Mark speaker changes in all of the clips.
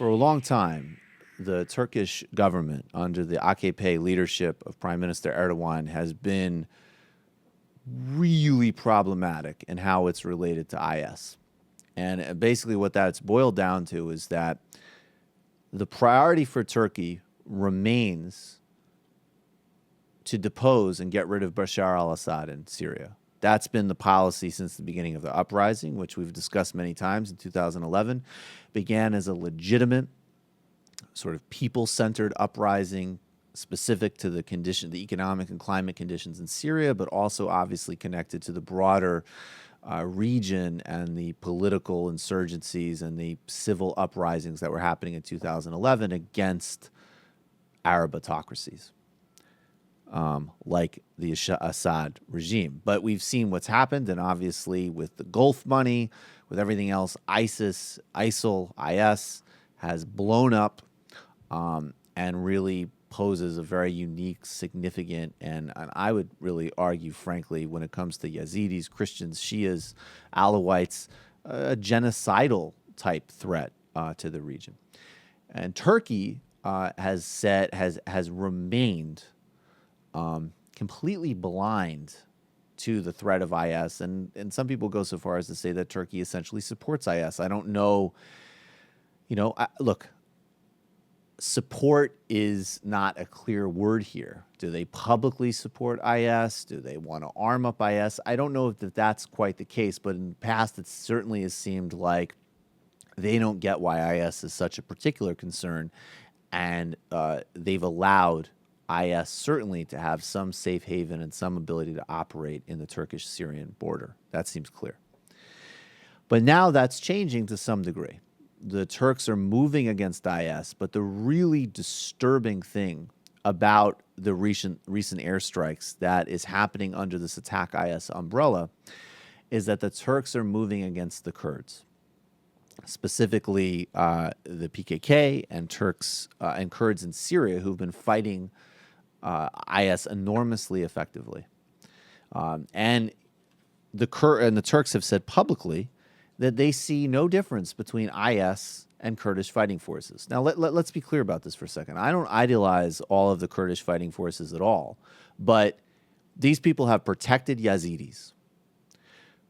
Speaker 1: For a long time, the Turkish government, under the AKP leadership of Prime Minister Erdogan, has been really problematic in how it's related to IS. And basically, what that's boiled down to is that the priority for Turkey remains to depose and get rid of Bashar al-Assad in Syria. That's been the policy since the beginning of the uprising, which we've discussed many times in 2011. Began as a legitimate, sort of people-centered uprising specific to the economic and climate conditions in Syria, but also obviously connected to the broader region and the political insurgencies and the civil uprisings that were happening in 2011 against Arab autocracies. Like the Assad regime. But we've seen what's happened, and obviously with the Gulf money, with everything else, ISIL, IS has blown up and really poses a very unique, significant, and I would really argue, frankly, when it comes to Yazidis, Christians, Shias, Alawites, a genocidal type threat to the region. And Turkey has remained completely blind to the threat of IS, and some people go so far as to say that Turkey essentially supports IS. I don't know, look, support is not a clear word here. Do they publicly support IS? Do they want to arm up IS? I don't know if that's quite the case, but in the past it certainly has seemed like they don't get why IS is such a particular concern, and they've allowed IS certainly to have some safe haven and some ability to operate in the Turkish-Syrian border. That seems clear. But now that's changing to some degree. The Turks are moving against IS, but the really disturbing thing about the recent airstrikes that is happening under this Attack IS umbrella is that the Turks are moving against the Kurds, specifically the PKK and Turks and Kurds in Syria who've been fighting IS enormously effectively. And the Turks have said publicly that they see no difference between IS and Kurdish fighting forces. Now, let's be clear about this for a second. I don't idealize all of the Kurdish fighting forces at all, but these people have protected Yazidis.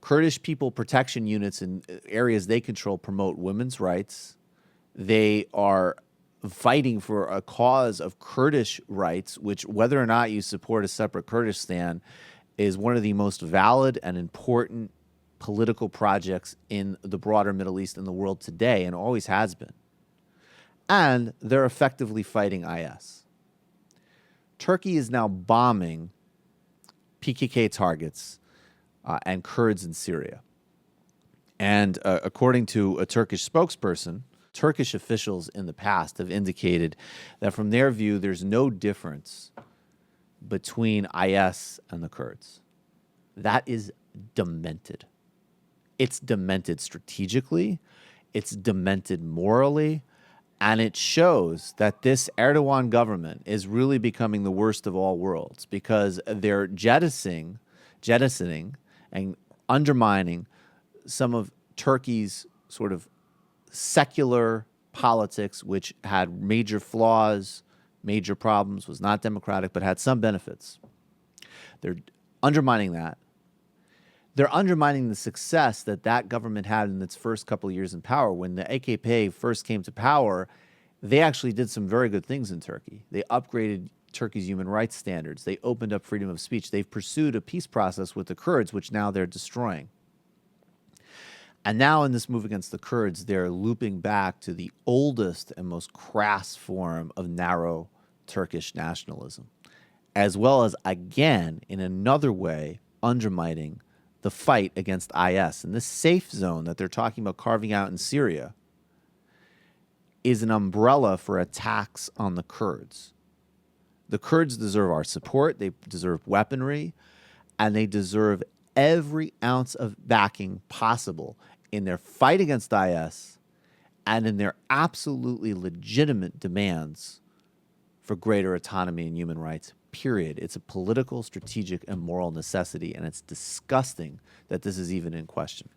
Speaker 1: Kurdish people protection units in areas they control promote women's rights. They are fighting for a cause of Kurdish rights, which, whether or not you support a separate Kurdistan, is one of the most valid and important political projects in the broader Middle East and the world today, and always has been. And they're effectively fighting IS. Turkey is now bombing PKK targets and Kurds in Syria. And according to a Turkish spokesperson, Turkish officials in the past have indicated that from their view, there's no difference between IS and the Kurds. That is demented. It's demented strategically, it's demented morally, and it shows that this Erdogan government is really becoming the worst of all worlds because they're jettisoning and undermining some of Turkey's sort of secular politics, which had major flaws, major problems, was not democratic, but had some benefits. They're undermining that. They're undermining the success that government had in its first couple of years in power. When the AKP first came to power, they actually did some very good things in Turkey. They upgraded Turkey's human rights standards. They opened up freedom of speech. They've pursued a peace process with the Kurds, which now they're destroying. And now in this move against the Kurds, they're looping back to the oldest and most crass form of narrow Turkish nationalism, as well as, again, in another way, undermining the fight against IS. And this safe zone that they're talking about carving out in Syria is an umbrella for attacks on the Kurds. The Kurds deserve our support, they deserve weaponry, and they deserve every ounce of backing possible in their fight against IS and in their absolutely legitimate demands for greater autonomy and human rights, period. It's a political, strategic, and moral necessity, and it's disgusting that this is even in question.